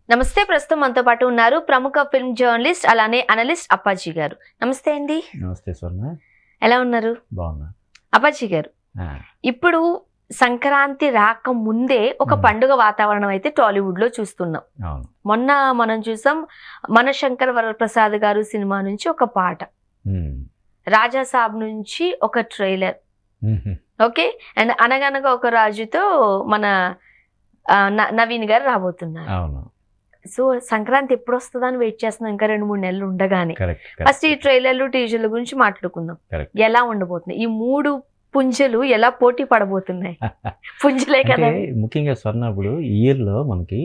నమస్తే. ప్రస్తుతం మనతో పాటు ఉన్నారు ప్రముఖ ఫిల్మ్ జర్నలిస్ట్ అలానే అనలిస్ట్ అప్పాజీ గారు. నమస్తే అండి. నమస్తే స్వర్ణ. ఎలా ఉన్నారు? బాగున్నా. అప్పాజీ గారు, ఇప్పుడు సంక్రాంతి రాక ముందే ఒక పండుగ వాతావరణం అయితే టాలీవుడ్ లో చూస్తున్నాం. మొన్న మనం చూసాం మన శంకర్ వరప్రసాద్ గారు సినిమా నుంచి ఒక పాట, రాజా సాబ్ నుంచి ఒక ట్రైలర్, ఓకే, అండ్ అనగనగా ఒక రాజుతో మన నవీన్ గారు రాబోతున్నారు. సో సంక్రాంతి ఎప్పుడు వస్తుందా అని వెయిట్ చేస్తున్నాం, ఇంకా 2-3 నెలలు ఉండగానే. ఫస్ట్ ఈ ట్రైలర్లు టీజర్ల గురించి మాట్లాడుకుందాం. ఎలా ఉండబోతుంది ఈ 3 పుంజలు, ఎలా పోటీ పడబోతున్నాయి? పుంజలే కదా ముఖ్యంగా స్వర్ణ. ఇప్పుడు ఇయర్ లో మనకి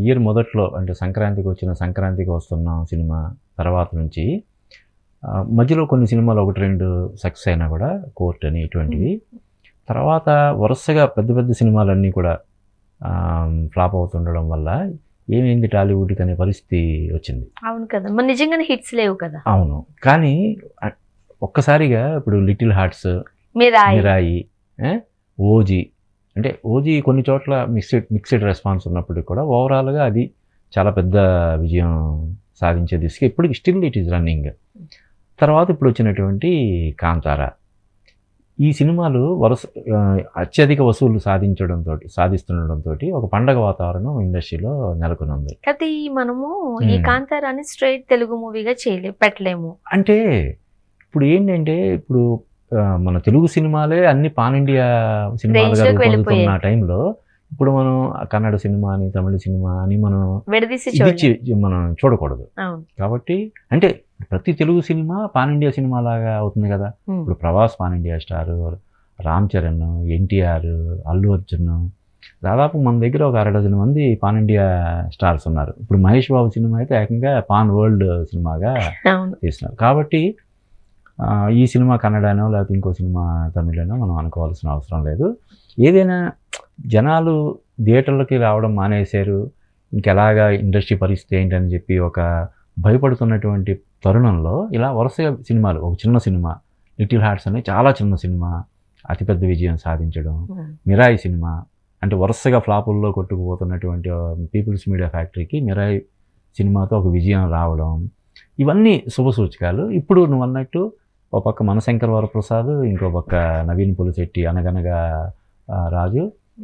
ఇయర్ మొదట్లో అంటే సంక్రాంతికి వస్తున్నాం సినిమా తర్వాత నుంచి మధ్యలో కొన్ని సినిమాలు 1-2 సక్సెస్ అయినా కూడా కోర్ట్ అని ఇటువంటివి, తర్వాత వరుసగా పెద్ద పెద్ద సినిమాలన్నీ కూడా ఫ్లాప్ అవుతుండడం వల్ల ఏమైంది టాలీవుడ్కి అనే పరిస్థితి వచ్చింది. అవును కదా, మరి నిజంగానే హిట్స్ లేవు కదా. అవును, కానీ ఒక్కసారిగా ఇప్పుడు లిటిల్ హార్ట్స్, మిరాయి, ఓజీ, అంటే ఓజీ కొన్ని చోట్ల మిక్స్డ్ రెస్పాన్స్ ఉన్నప్పటికీ కూడా ఓవరాల్గా అది చాలా పెద్ద విజయం సాధించే దిశగా ఇప్పటికి స్టిల్ ఇట్ ఈస్ రన్నింగ్. తర్వాత ఇప్పుడు వచ్చినటువంటి కాంతారా, ఈ సినిమాలు అత్యధిక వసూళ్లు సాధిస్తుండడంతో ఒక పండగ వాతావరణం ఇండస్ట్రీలో నెలకొని ఉంది. అయితే మనము ఈ కాంతారాని స్ట్రైట్ తెలుగు మూవీగా పెట్టలేము. అంటే ఇప్పుడు ఏంటంటే, ఇప్పుడు మన తెలుగు సినిమాలే అన్ని పాన్ ఇండియా సినిమాలుగా రూపొందుతున్న టైంలో ఇప్పుడు మనం కన్నడ సినిమా అని, తమిళ సినిమా అని మనం మనం చూడకూడదు. కాబట్టి అంటే ప్రతి Telugu cinema pan India cinema లాగా అవుతుంది కదా. ఇప్పుడు Prabhas pan India star, Ram Charan, NTR, Allu Arjun, దాదాపు మన దగ్గర ఒక 6 మంది పాన్ ఇండియా స్టార్స్ ఉన్నారు. ఇప్పుడు మహేష్ బాబు సినిమా అయితే ఏకంగా పాన్ వరల్డ్ సినిమాగా తీస్తున్నారు. కాబట్టి ఈ సినిమా కన్నడనో లేకపోతే ఇంకో సినిమా తమిళనో మనం అనుకోవాల్సిన అవసరం లేదు. ఏదైనా జనాలు థియేటర్లకి రావడం మానేశారు, ఇంకెలాగా ఇండస్ట్రీ పరిస్థితి ఏంటని చెప్పి ఒక భయపడుతున్నటువంటి తరుణంలో ఇలా వరుసగా సినిమాలు, ఒక చిన్న సినిమా లిటిల్ హార్ట్స్ అని చాలా చిన్న సినిమా అతిపెద్ద విజయం సాధించడం, మిరాయి సినిమా అంటే వరుసగా ఫ్లాపుల్లో కొట్టుకుపోతున్నటువంటి పీపుల్స్ మీడియా ఫ్యాక్టరీకి మిరాయి సినిమాతో ఒక విజయం రావడం, ఇవన్నీ శుభసూచకాలు. ఇప్పుడు నువ్వు అన్నట్టు ఒక పక్క మన శంకర్ వరప్రసాద్, ఇంకో పక్క నవీన్ పులిశెట్టి అనగనగా రాజు,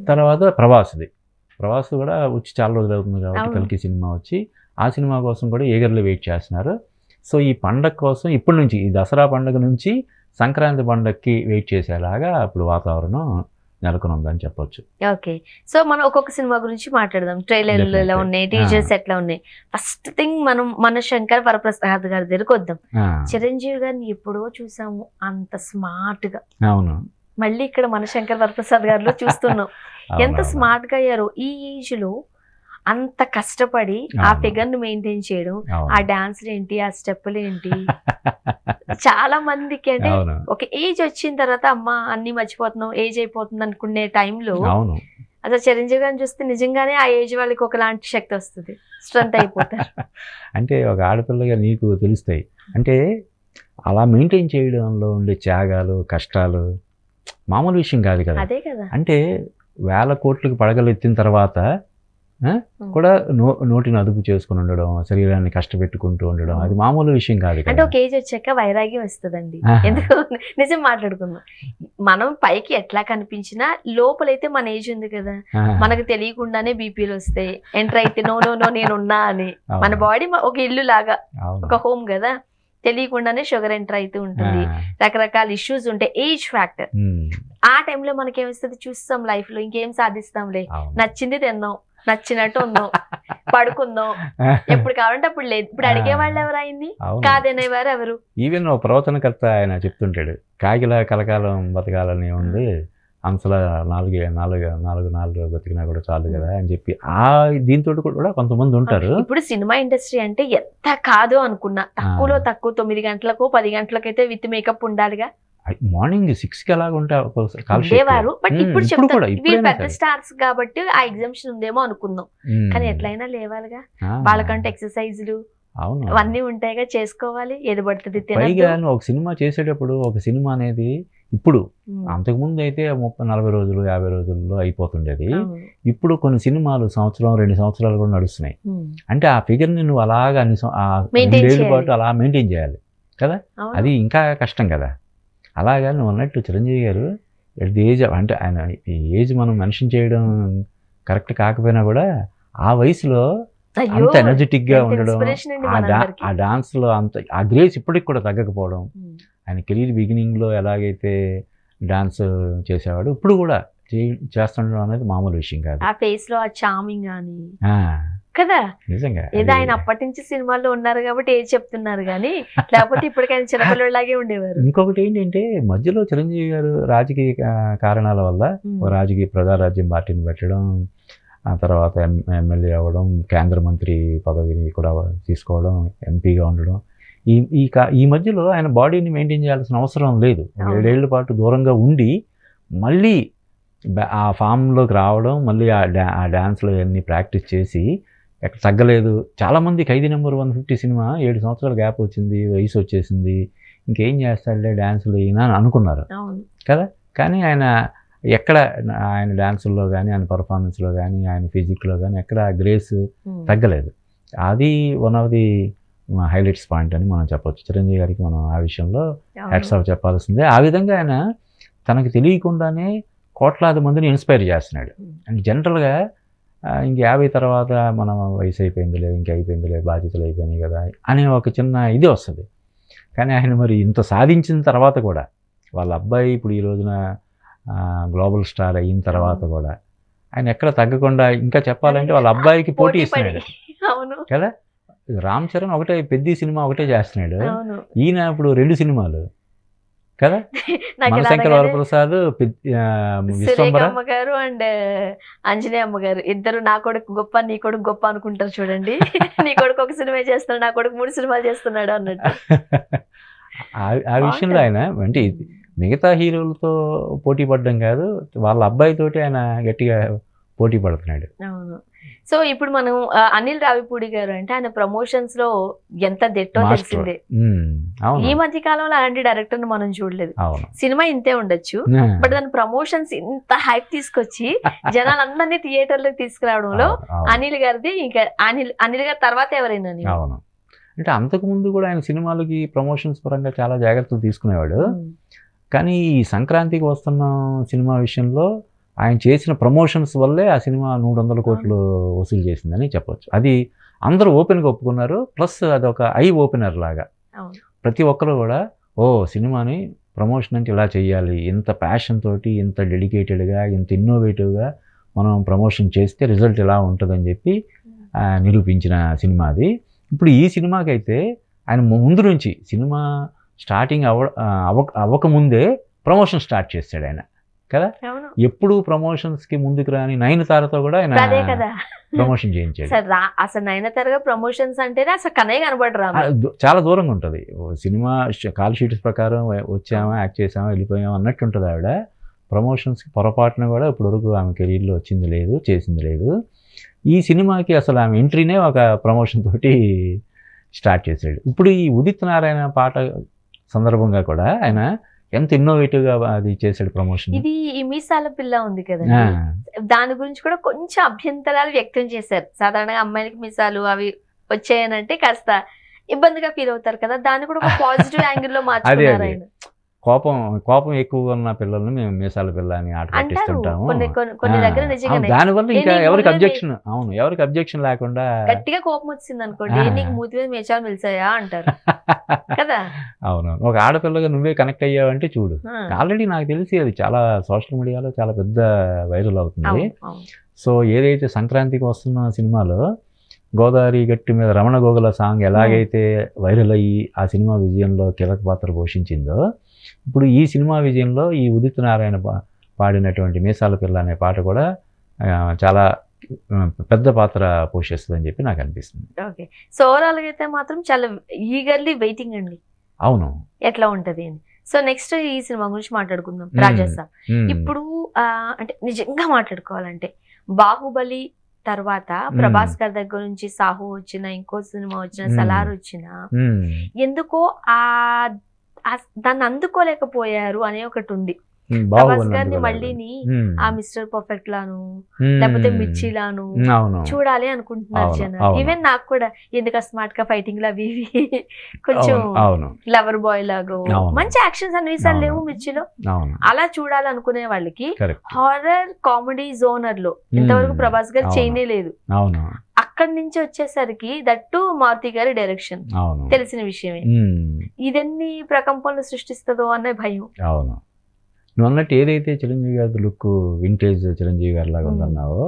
తర్వాత ప్రభాస్ కూడా వచ్చి చాలా రోజులు అవుతుంది కాబట్టి కల్కి సినిమా వచ్చి ఆ సినిమా కోసం కూడా ఈగర్లీ వెయిట్ చేస్తున్నారు. సో ఈ పండగ కోసం ఇప్పటి నుంచి, ఈ దసరా పండుగ నుంచి సంక్రాంతి పండగకి వెయిట్ చేసేలాగా ఇప్పుడు వాతావరణం నెలకొని ఉందని చెప్పొచ్చు. ఓకే, సో మనం ఒక్కొక్క సినిమా గురించి మాట్లాడదాం. ట్రైలర్లు ఎలా ఉన్నాయి, టీజర్స్ ఎట్లా ఉన్నాయి. ఫస్ట్ థింగ్ మనం మన శంకర్ వరప్రసాద్ గారి దగ్గరకు వద్దాం. చిరంజీవి గారిని ఎప్పుడో చూసాము అంత స్మార్ట్ గా. అవును, మళ్ళీ ఇక్కడ మన శంకర్ వరప్రసాద్ గారిలో చూస్తున్నాం. ఎంత స్మార్ట్ గా అయ్యారో. ఈ ఏజ్ లో అంత కష్టపడి ఆ ఫిగర్ ను మెయింటైన్ చేయడం, ఆ డాన్స్లు ఏంటి, ఆ స్టెప్పులు ఏంటి, చాలా మందికి అంటే ఒక ఏజ్ వచ్చిన తర్వాత అమ్మ అన్ని మర్చిపోతున్నాం, ఏజ్ అయిపోతుంది అనుకునే టైంలో అసలు చిరంజీవి గారిని చూస్తే నిజంగానే ఆ ఏజ్ వాళ్ళకి ఒకలాంటి శక్తి వస్తుంది, స్ట్రెంత్ అయిపోతారు. అంటే ఒక ఆడపిల్లగా నీకు తెలుస్తాయి. అంటే అలా మెయింటైన్ చేయడంలో ఉండే త్యాగాలు, కష్టాలు మామూలు విషయం కాదు కదా. అదే కదా, అంటే 1000 కోట్లకు పడగలు ఎత్తిన తర్వాత కూడా నోటిని అదుపు చేసుకుని ఉండడం, శరీరాన్ని కష్టపెట్టుకుంటూ ఉండడం, అది మామూలు విషయం కాదు. అంటే ఒక ఏజ్ వచ్చాక వైరాగ్యం వస్తుందండి. ఎందుకు నిజం మాట్లాడుకుందాం, మనం పైకి ఎట్లా కనిపించినా లోపలైతే మన ఏజ్ ఉంది కదా. మనకు తెలియకుండానే బీపీలు వస్తాయి, ఎంటర్ అయితే నో నేనున్నా అని. మన బాడీ ఒక ఇల్లు లాగా, ఒక హోమ్ కదా, తెలియకుండానే షుగర్ ఎంటర్ అవుతూ ఉంటుంది, రకరకాల ఇష్యూస్ ఉంటాయి, ఏజ్ ఫ్యాక్టర్. ఆ టైంలో మనకేమిస్తుంది, చూస్తాం లైఫ్ లో ఇంకేం సాధిస్తాంలే, నచ్చింది తిందాం, నచ్చినట్టు ఉందాం, పడుకుందాం, ఎప్పుడు కావాలంటే అప్పుడు లేదు. ఇప్పుడు అడిగే వాళ్ళు ఎవరు, అయింది కాదనేవారు ఎవరు? ఈవెన్ ఓ ప్రవచనకర్త ఆయన చెప్తుంటాడు, కాకిలా కలకాలం బతకాలని ఉంది, అంశల 4 బతికినా కూడా చాలు కదా అని చెప్పి దీంతో కూడా కొంతమంది ఉంటారు. ఇప్పుడు సినిమా ఇండస్ట్రీ అంటే ఎంత కాదో అనుకున్నా, తక్కువలో తక్కువ 9 గంటలకు 10 గంటలకైతే విత్ మేకప్ ఉండాలిగా. మార్నింగ్ 6కి అలాగ ఉండేవారు. బట్ ఇప్పుడు చెప్తారు పెద్ద స్టార్స్ కాబట్టి ఆ ఎగ్జామ్షన్ ఉందేమో అనుకుందాం, కానీ ఎట్లయినా లేవాలిగా. వాళ్ళకంటే ఎక్సర్సైజ్లు అవన్నీ ఉంటాయిగా, చేసుకోవాలి. ఏది పడుతుంది పైగా ఒక సినిమా చేసేటప్పుడు ఒక సినిమా అనేది ఇప్పుడు అంతకుముందు అయితే 30-40 రోజులు 50 రోజుల్లో అయిపోతుండేది. ఇప్పుడు కొన్ని సినిమాలు సంవత్సరం 2 సంవత్సరాలు కూడా నడుస్తున్నాయి. అంటే ఆ ఫిగర్ని నువ్వు అలాగా 2 ఏళ్ళ పాటు అలా మెయింటైన్ చేయాలి కదా, అది ఇంకా కష్టం కదా. అలాగా నువ్వు అన్నట్టు చిరంజీవి గారు ఎట్ ది ఏజ్, అంటే ఆయన ఈ ఏజ్ మనం మెన్షన్ చేయడం కరెక్ట్ కాకపోయినా కూడా ఆ వయసులో అంత ఎనర్జెటిక్గా ఉండడం, ఆ డాన్స్లో అంత ఆ గ్రేస్ ఇప్పటికి కూడా తగ్గకపోవడం, ఆయన కెరీర్ బిగినింగ్లో ఎలాగైతే డాన్స్ చేసేవాడు ఇప్పుడు కూడా చేస్తుండడం అనేది మామూలు విషయం కాదు. ఆ ఫేస్ లో ఆ చార్మింగ్ అని కదా, నిజంగా ఏదో ఆయన అప్పటి నుంచి సినిమాల్లో ఉన్నారు కాబట్టి ఏది చెప్తున్నారు కానీ లేకపోతే ఇప్పటికైనా చిన్నపిల్లలాగే ఉండేవారు. ఇంకొకటి ఏంటంటే మధ్యలో చిరంజీవి గారు రాజకీయ కారణాల వల్ల రాజకీయ ప్రజారాజ్యం పార్టీని పెట్టడం, ఆ తర్వాత ఎమ్మెల్యే అవ్వడం, కేంద్ర మంత్రి పదవిని కూడా తీసుకోవడం, ఎంపీగా ఉండడం, ఈ మధ్యలో ఆయన బాడీని మెయింటైన్ చేయాల్సిన అవసరం లేదు. 7 ఏళ్ల పాటు దూరంగా ఉండి మళ్ళీ ఆ ఫామ్లోకి రావడం, మళ్ళీ ఆ డ్యాన్స్లో అన్నీ ప్రాక్టీస్ చేసి ఎక్కడ తగ్గలేదు. చాలామంది ఖైదీ నెంబర్ 150 సినిమా 7 సంవత్సరాల గ్యాప్ వచ్చింది, వయసు వచ్చేసింది, ఇంకేం చేస్తాడులే డ్యాన్సులు అయినా అని అనుకున్నారు కదా. కానీ ఆయన ఎక్కడ ఆయన డ్యాన్సుల్లో కానీ, ఆయన పర్ఫార్మెన్స్లో కానీ, ఆయన ఫిజిక్లో కానీ ఎక్కడ గ్రేస్ తగ్గలేదు. అది one of the highlights point అని మనం చెప్పొచ్చు. చిరంజీవి గారికి మనం ఆ విషయంలో హ్యాట్స్ ఆఫ్ చెప్పాల్సిందే. ఆ విధంగా ఆయన తనకు తెలియకుండానే కోట్లాది మందిని ఇన్స్పైర్ చేస్తున్నాడు. అండ్ జనరల్గా ఇంక 50 తర్వాత మనం వయసు అయిపోయిందిలే, ఇంక అయిపోయిందిలే, బాధ్యతలు అయిపోయినాయి కదా అనే ఒక చిన్న ఇది వస్తుంది. కానీ ఆయన మరి ఇంత సాధించిన తర్వాత కూడా వాళ్ళ అబ్బాయి ఇప్పుడు ఈ రోజున గ్లోబల్ స్టార్ అయిన తర్వాత కూడా ఆయన ఎక్కడ తగ్గకుండా ఇంకా చెప్పాలంటే వాళ్ళ అబ్బాయికి పోటీ ఇస్తున్నాడు కదా. రామ్ చరణ్ ఒకటే పెద్ద సినిమా ఒకటే చేస్తున్నాడు, ఈయన ఇప్పుడు 2 సినిమాలు కదా. మనశంకర్ వరప్రసాద్, విశ్వంబర గారు అండ్ అంజనేయ అమ్మ గారు ఇద్దరు నా కొడుకు గొప్ప నీ కొడుకు గొప్ప అనుకుంటారు చూడండి. నీ కొడుకు ఒక సినిమా చేస్తున్నాడు, నా కొడుకు 3 సినిమాలు చేస్తున్నాడు అన్నట్టు. ఆ విషయంలో ఆయన అంటే మిగతా హీరోలతో పోటీ పడడం కాదు, వాళ్ళ అబ్బాయితోటి ఆయన గట్టిగా పోటీ పడుతున్నాడు. అవును. సో ఇప్పుడు మనం అనిల్ రావిపూడి గారు అంటే ఆయన ప్రమోషన్స్ లో ఎంత దిట్టో తెలిసిందే. ఈ మధ్య కాలంలో అలాంటి డైరెక్టర్ మనం చూడలేదు. సినిమా ఇంతే ఉండొచ్చు, బట్ దాని ప్రమోషన్స్ ఇంత హైప్ తీసుకొచ్చి జనాలందరినీ థియేటర్ లోకి తీసుకురావడంలో అనిల్ గారిది, ఇంకా అనిల్ గారి తర్వాత ఎవరైనా. అవును, అంటే అంతకు ముందు కూడా ఆయన సినిమాలకి ప్రమోషన్స్ పరంగా చాలా జాగ్రత్తలు తీసుకునేవాడు. కానీ ఈ సంక్రాంతికి వస్తున్న సినిమా విషయంలో ఆయన చేసిన ప్రమోషన్స్ వల్లే ఆ సినిమా 300 కోట్లు వసూలు చేసిందని చెప్పొచ్చు. అది అందరూ ఓపెన్గా ఒప్పుకున్నారు. ప్లస్ అదొక ఐ ఓపెనర్ లాగా ప్రతి ఒక్కరు కూడా సినిమాని ప్రమోషన్ అంటే ఇలా చేయాలి, ఇంత ప్యాషన్ తోటి, ఇంత డెడికేటెడ్గా, ఇంత ఇన్నోవేటివ్గా మనం ప్రమోషన్ చేస్తే రిజల్ట్ ఎలా ఉంటుందని చెప్పి నిరూపించిన సినిమా అది. ఇప్పుడు ఈ సినిమాకైతే ఆయన ముందు నుంచి సినిమా స్టార్టింగ్ అవ్వకముందే ప్రమోషన్ స్టార్ట్ చేశాడు ఆయన కదా. ఎప్పుడు ప్రమోషన్స్కి ముందుకు రాని నయనతారతో కూడా ఆయన ప్రమోషన్ చేయించాడు. అసలు నయనతార ప్రమోషన్స్ అంటేనే అసలు కనే కనబడరా, చాలా దూరంగా ఉంటుంది. సినిమా కాల్ షీట్స్ ప్రకారం వచ్చామా, యాక్ట్ చేసామా, వెళ్ళిపోయామా అన్నట్టు ఉంటుంది. ఆవిడ ప్రమోషన్స్కి పొరపాటున కూడా ఇప్పటివరకు ఆమె కెరీర్లో వచ్చింది లేదు, చేసింది లేదు. ఈ సినిమాకి అసలు ఆమె ఎంట్రీనే ఒక ప్రమోషన్ తోటి స్టార్ట్ చేశాడు. ఇప్పుడు ఈ ఉదిత్ నారాయణ పాట సందర్భంగా కూడా ఆయన ఎంత ఇన్నోవేటివ్గా అది చేశాడు ప్రమోషన్. ఇది ఈ మీసాల పిల్ల ఉంది కదా, దాని గురించి కూడా కొంచెం అభ్యంతరాలు వ్యక్తం చేశారు. సాధారణంగా అమ్మాయిలకి మీసాలు అవి వచ్చాయనంటే కాస్త ఇబ్బందిగా ఫీల్ అవుతారు కదా, దాన్ని కూడా ఒక పాజిటివ్ యాంగిల్ లో మార్చుకున్నారు ఆయన. కోపం ఎక్కువగా ఉన్న పిల్లల్ని మేము మీసాల పిల్ల అని ఆట పట్టిస్తుంటాము. దానివల్ల ఇంకా ఎవరికి అబ్జెక్షన్ లేకుండా గట్టిగా కోపం వచ్చింది అనుకోండి, నీకు మూతి మీద మీసాలు పిలిచాయా అంటారు కదా. అవును, ఒక ఆడపిల్లగా నువ్వే కనెక్ట్ అయ్యావంటే చూడు. ఆల్రెడీ నాకు తెలిసి అది చాలా సోషల్ మీడియాలో చాలా పెద్ద వైరల్ అవుతుంది. సో ఏదైతే సంక్రాంతికి వస్తున్న సినిమాలో గోదావరి గట్టి మీద రమణ గోగుల సాంగ్ ఎలాగైతే వైరల్ అయ్యి ఆ సినిమా విజయంలో కీలక పాత్ర పోషించిందో, ఇప్పుడు ఈ సినిమా విజయంలో ఈ ఉదిత్ నారాయణ పాడినటువంటి మీసాల పిల్ల అనే పాట కూడా చాలా పెద్ద పాత్ర పోషిస్తుందని చెప్పి నాకు అనిపిస్తుంది. ఓకే, సో ఓవరాల్ గా అయితే మాత్రం చాలా ఈగర్లీ వెయిటింగ్ అండి. అవును, ఎట్లా ఉంటది అని. సో నెక్స్ట్ ఈ సినిమా గురించి మాట్లాడుకుందాం. రాజస్థాన్ ఇప్పుడు అంటే నిజంగా మాట్లాడుకోవాలంటే బాహుబలి తర్వాత ప్రభాస్ గారి దగ్గర నుంచి సాహో వచ్చిన, ఇంకో సినిమా వచ్చిన, సలార్ వచ్చిన, ఎందుకో దాన్ని అందుకోలేకపోయారు అనే ఒకటి ఉంది. ప్రభాస్ బాహుబలి గారిని అందుకోలేదు. మళ్ళీని ఆ మిస్టర్ పర్ఫెక్ట్ లాను లేకపోతే మిర్చి లాను అవును చూడాలి అనుకుంటున్నారు అవును, జనాలు. అవును. ఈవెన్ నాకు కూడా ఎందుకు స్మార్ట్ గా ఫైటింగ్ లు అవి ఇవి కొంచెం అవును అవును లవర్ బాయ్ లాగా అవును. మంచి యాక్షన్ సన్నివేశాలు అవును. లేవు మిర్చిలో. అవును అలా చూడాలనుకునే వాళ్ళకి కరెక్ట్. హారర్ కామెడీ జోనర్ లో ఇంతవరకు ప్రభాస్ గారు అవును. చేయనే లేదు. అవును అక్కడి నుంచి వచ్చేసరికి దట్టు మారుతి గారి డైరెక్షన్ అవును తెలిసిన విషయమే. ఇదెన్ని ప్రకంపనలు సృష్టిస్తుందో అనే భయం. అవును. నువ్వు అన్నట్టు ఏదైతే చిరంజీవి గారి లుక్ వింటేజ్ చిరంజీవి గారి లాగా ఉందన్నావో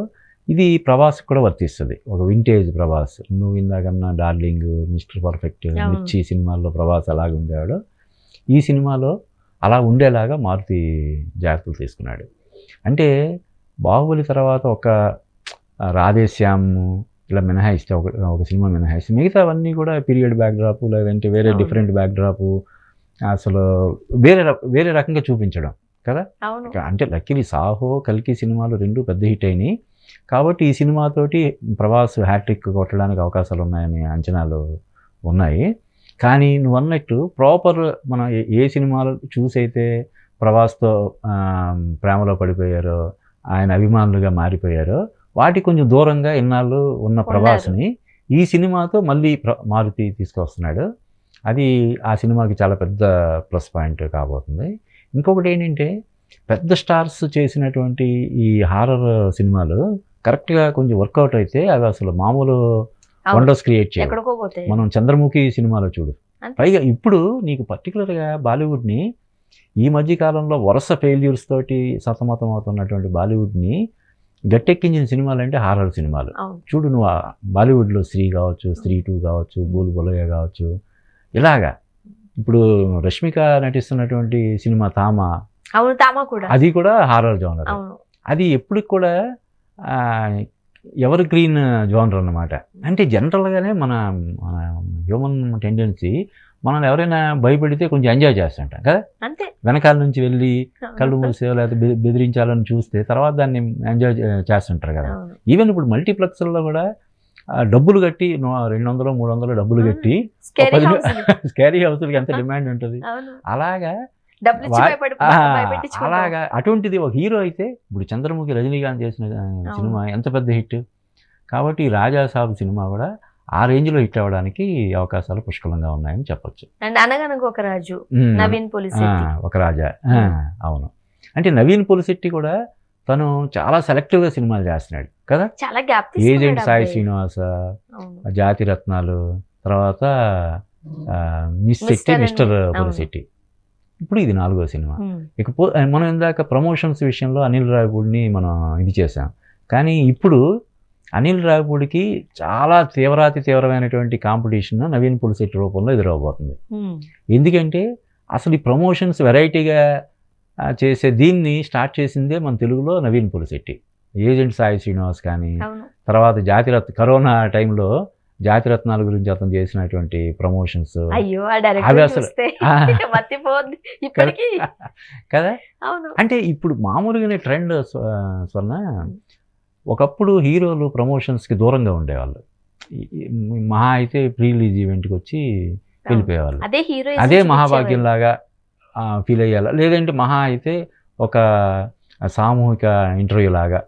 ఇది ప్రభాస్ కూడా వర్తిస్తుంది. ఒక వింటేజ్ ప్రభాస్. నువ్వు ఇందాకన్నా డార్లింగ్, మిస్టర్ పర్ఫెక్ట్, మిర్చి సినిమాల్లో ప్రభాస్ అలాగ ఉండేవాడు. ఈ సినిమాలో అలా ఉండేలాగా మారుతి జాగ్రత్తలు తీసుకున్నాడు. అంటే బాహుబలి తర్వాత ఒక రాధేశ్యామ్ ఇలా మినహాయిస్తే ఒక సినిమా మినహాయిస్తే మిగతావన్నీ కూడా పీరియడ్ బ్యాక్డ్రాప్ లేదంటే వేరే డిఫరెంట్ బ్యాక్డ్రాప్, అసలు వేరే రకంగా చూపించడం కదా. అంటే లక్కీలీ సాహో, కల్కి సినిమాలు రెండు పెద్ద హిట్ అయినాయి కాబట్టి ఈ సినిమాతోటి ప్రభాస్ హ్యాట్రిక్ కొట్టడానికి అవకాశాలు ఉన్నాయని అంచనాలు ఉన్నాయి. కానీ నువ్వు అన్నట్టు ప్రాపర్ మనం ఏ సినిమాలు చూసైతే ప్రభాస్తో ప్రేమలో పడిపోయారో, ఆయన అభిమానులుగా మారిపోయారో వాటికి కొంచెం దూరంగా ఇన్నాళ్ళు ఉన్న ప్రభాస్ని ఈ సినిమాతో మళ్ళీ మారుతి తీసుకొస్తున్నాడు. అది ఆ సినిమాకి చాలా పెద్ద ప్లస్ పాయింట్ కాబోతుంది. ఇంకొకటి ఏంటంటే పెద్ద స్టార్స్ చేసినటువంటి ఈ హారర్ సినిమాలు కరెక్ట్గా కొంచెం వర్కౌట్ అయితే అవి అసలు మామూలు వండర్స్ క్రియేట్ చేయాలి. మనం చంద్రముఖి సినిమాలో చూడు. పైగా ఇప్పుడు నీకు పర్టికులర్గా బాలీవుడ్ని ఈ మధ్య కాలంలో వరుస ఫెయిల్యూర్స్ తోటి సతమతం అవుతున్నటువంటి బాలీవుడ్ని గట్టెక్కించిన సినిమాలు అంటే హారర్ సినిమాలు. చూడు నువ్వు బాలీవుడ్లో స్త్రీ కావచ్చు, స్త్రీ 2 కావచ్చు, బూల్ బులయ్య కావచ్చు, ఇలాగా ఇప్పుడు రష్మిక నటిస్తున్నటువంటి సినిమా తామా అది కూడా హారర్ జోనర్. అది ఎప్పటికి కూడా ఎవర్ గ్రీన్ జోనర్ అన్నమాట. అంటే జనరల్గానే మన హ్యూమన్ టెండెన్సీ మనల్ని ఎవరైనా భయపెడితే కొంచెం ఎంజాయ్ చేస్తుంటాం కదా. వెనకాల నుంచి వెళ్ళి కళ్ళు మూసే లేకపోతే బెదిరించాలని చూస్తే తర్వాత దాన్ని ఎంజాయ్ చేస్తుంటారు కదా. ఈవెన్ ఇప్పుడు మల్టీప్లెక్స్లో కూడా డబ్బులు కట్టి 200, 300 డబ్బులు కట్టి స్కేరీ హౌస్లకి ఎంత డిమాండ్ ఉంటుంది. అలాగా అటువంటిది ఒక హీరో అయితే ఇప్పుడు చంద్రముఖి రజనీకాంత్ చేసిన సినిమా ఎంత పెద్ద హిట్. కాబట్టి రాజా సాబ్ సినిమా కూడా ఆ రేంజ్లో హిట్ అవ్వడానికి అవకాశాలు పుష్కలంగా ఉన్నాయని చెప్పొచ్చు. ఒక రాజా. అవును. అంటే నవీన్ పొలిశెట్టి కూడా తను చాలా సెలెక్టివ్గా సినిమాలు చేస్తున్నాడు కదా. ఏజెంట్ సాయి శ్రీనివాస, జాతి రత్నాలు, తర్వాత మిస్టర్ పొలిశెట్టి, ఇప్పుడు ఇది 4వ సినిమా. ఇకపోతే మనం ఇందాక ప్రమోషన్స్ విషయంలో అనిల్ రావిపూడిని మనం ఇది చేసాం. కానీ ఇప్పుడు అనిల్ రావిపూడికి చాలా తీవ్రమైనటువంటి కాంపిటీషన్ నవీన్ పొలిశెట్టి రూపంలో ఎదురవబోతుంది. ఎందుకంటే అసలు ఈ ప్రమోషన్స్ వెరైటీగా చేసే దీన్ని స్టార్ట్ చేసిందే మన తెలుగులో నవీన్ పొలిశెట్టి. ఏజెంట్ సాయి శ్రీనివాస్ కానీ, తర్వాత కరోనా టైంలో జాతిరత్నాల గురించి అతను చేసినటువంటి ప్రమోషన్స్ అవి అసలు కదా. అంటే ఇప్పుడు మామూలుగానే ట్రెండ్ స్వర్ణ. ఒకప్పుడు హీరోలు ప్రమోషన్స్కి దూరంగా ఉండేవాళ్ళు. మహా అయితే ప్రీ రిలీజ్ ఈవెంట్కి వచ్చి వెళ్ళిపోయేవాళ్ళు. అదే మహాభాగ్యం లాగా ఫీల్ అయ్యేలా. లేదంటే మహా అయితే ఒక సామూహిక ఇంటర్వ్యూ లాగా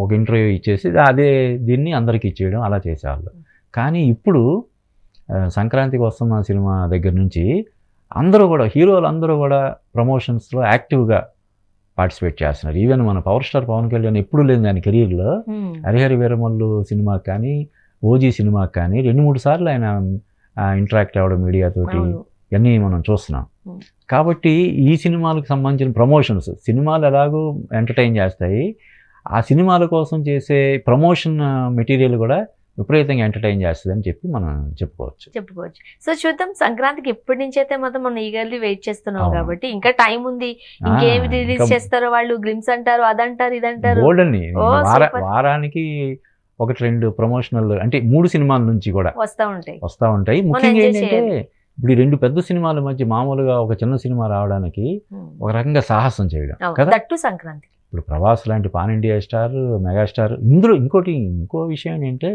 ఒక ఇంటర్వ్యూ ఇచ్చేసి అదే దీన్ని అందరికీ ఇచ్చేయడం అలా చేసేవాళ్ళు. కానీ ఇప్పుడు సంక్రాంతికి వస్తున్న సినిమా దగ్గర నుంచి అందరూ కూడా హీరోలు అందరూ కూడా ప్రమోషన్స్లో యాక్టివ్గా పార్టిసిపేట్ చేస్తున్నారు. ఈవెన్ మన పవర్ స్టార్ పవన్ కళ్యాణ్ ఎప్పుడు లేని దాని కెరీర్లో హరిహరి వీరమల్లు సినిమాకి కానీ, ఓజీ సినిమాకి కానీ 2-3 సార్లు ఆయన ఇంటరాక్ట్ అవ్వడం మీడియాతోటి ఇవన్నీ మనం చూస్తున్నాం. కాబట్టి ఈ సినిమాలకు సంబంధించిన ప్రమోషన్స్, సినిమాలు ఎలాగో ఎంటర్టైన్ చేస్తాయి, ఆ సినిమాల కోసం చేసే ప్రమోషన్ మెటీరియల్ కూడా విపరీతంగా ఎంటర్టైన్ చేస్తుంది అని చెప్పి మనం చెప్పుకోవచ్చు. సో చూద్దాం, సంక్రాంతికి ఎప్పటి నుంచి అయితే మనం ఈగర్లీ వెయిట్ చేస్తున్నాం కాబట్టి ఇంకా టైం ఉంది. ఇంకేమి రిలీజ్ చేస్తారో వాళ్ళు, గ్లిమ్స్ అంటారు, అదంటారు, ఇదంటారు. వారానికి 1-2 ప్రమోషనల్ అంటే 3 సినిమాల నుంచి కూడా వస్తూ ఉంటాయి. ముఖ్యంగా ఏంటంటే ఇప్పుడు ఈ 2 పెద్ద సినిమాల మధ్య మామూలుగా ఒక చిన్న సినిమా రావడానికి ఒక రకంగా సాహసం చేయడం కదా. సంక్రాంతి ఇప్పుడు ప్రభాస్ లాంటి పాన్ ఇండియా స్టార్, మెగాస్టార్. ఇందులో ఇంకో విషయం ఏంటంటే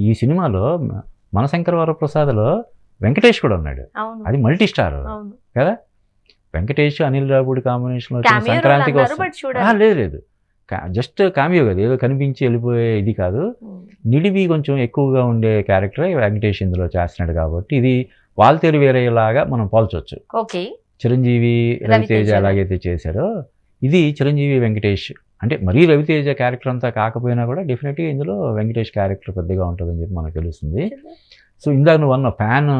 ఈ సినిమాలో మనశంకర వరప్రసాద్లో వెంకటేష్ కూడా ఉన్నాడు, అవును అది మల్టీ స్టార్ అవును కదా. వెంకటేష్ అనిల్ రావుడి కాంబినేషన్ వచ్చిన Cameo role సంక్రాంతికి అన్నారు, వస్తుంది. but చూడాలి. లేదు లేదు, జస్ట్ కామియో కదా, ఏదో కనిపించి వెళ్ళిపోయే ఇది కాదు. నిడివి కొంచెం ఎక్కువగా ఉండే క్యారెక్టర్ వెంకటేష్ ఇందులో చేస్తున్నాడు కాబట్టి ఇది వాల్తేరు వేరేలాగా మనం పోల్చొచ్చు. ఓకే చిరంజీవి రవితేజ రవితేజ ఎలాగైతే చేశారో ఇది చిరంజీవి వెంకటేష్, అంటే మరీ రవితేజ క్యారెక్టర్ అంతా కాకపోయినా కూడా డెఫినెట్గా ఇందులో వెంకటేష్ క్యారెక్టర్ పెద్దగా ఉంటుందని చెప్పి మనకు తెలుస్తుంది. సో ఇందాక నువ్వు అన్న ఫ్యాన్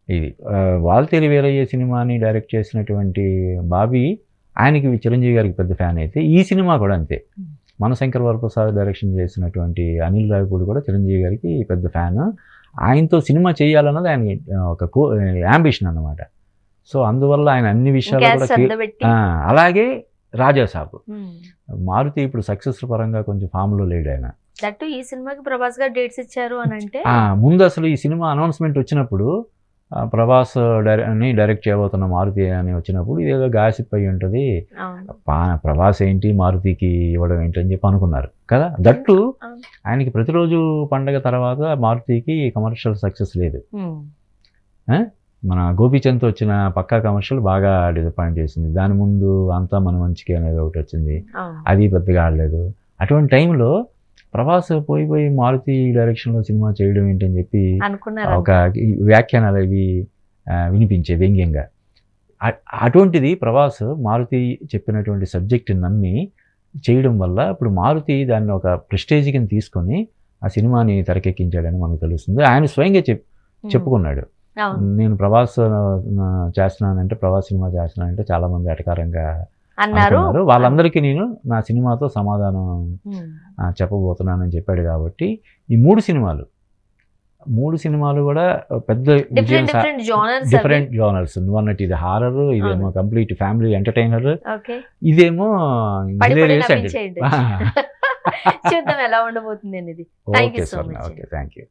ఇది వాల్తేరు వీరయ్య సినిమాని డైరెక్ట్ చేసినటువంటి బాబీ, ఆయనకి చిరంజీవి గారికి పెద్ద ఫ్యాన్ అయితే ఈ సినిమా కూడా అంతే. మనశంకర్ వరప్రసాద్ డైరెక్షన్ చేసినటువంటి అనిల్ రావిపూడి కూడా చిరంజీవి గారికి పెద్ద ఫ్యాన్. ఆయనతో సినిమా చేయాలన్నది ఆయన ఒక యాంబిషన్ అన్నమాట. సో అందువల్ల ఆయన అన్ని విషయాలు కూడా అలాగే రాజాసాబు మారుతి ఇప్పుడు సక్సెస్ పరంగా కొంచెం ఫామ్లో లేడు ఆయన. దట్టు ఈ సినిమాకి ప్రభాస్ గారు డేట్స్ ఇచ్చారు అని అంటే ముందు అసలు ఈ సినిమా అనౌన్స్మెంట్ వచ్చినప్పుడు ప్రభాస్ డైరెక్ట్ చేయబోతున్న మారుతి అని వచ్చినప్పుడు ఇదేదో గాసిప్ అయి ఉంటుంది, ప్రభాస్ ఏంటి మారుతికి ఇవ్వడం ఏంటి అని చెప్పి అనుకున్నారు కదా. దట్టు ఆయనకి ప్రతిరోజు పండగ తర్వాత మారుతికి కమర్షియల్ సక్సెస్ లేదు. మన గోపీచంద్తో వచ్చిన పక్కా కమర్షియల్ బాగా డిసప్పాయింట్ చేసింది. దాని ముందు అంతా మన మంచికి అనేది ఒకటి వచ్చింది, అది పెద్దగా ఆడలేదు. అటువంటి టైంలో ప్రభాస్ పోయి మారుతి డైరెక్షన్లో సినిమా చేయడం ఏంటని చెప్పి ఒక వ్యాఖ్యానాలు అవి వినిపించే వ్యంగ్యంగా. అటువంటిది ప్రభాస్ మారుతి చెప్పినటువంటి సబ్జెక్ట్ని నమ్మి చేయడం వల్ల ఇప్పుడు మారుతి దాన్ని ఒక ప్రెస్టేజ్ కింద తీసుకొని ఆ సినిమాని తెరకెక్కించాడని మనకు తెలుస్తుంది. ఆయన స్వయంగా చెప్పుకున్నాడు, నేను ప్రభాస్ చేస్తున్నానంటే ప్రభాస్ సినిమా చేస్తున్నానంటే చాలామంది ఎటకారంగా అన్నారు, వాళ్ళందరికీ నేను నా సినిమాతో సమాధానం చెప్పబోతున్నానని చెప్పాడు. కాబట్టి ఈ మూడు సినిమాలు కూడా పెద్ద డిఫరెంట్ జోనర్స్. నువ్వు అన్నట్టు ఇది హారర్, ఇదేమో కంప్లీట్ ఫ్యామిలీ ఎంటర్టైనర్, ఇదేమో చూద్దాం ఎలా ఉండబోతుంది అనేది. Okay, thank you.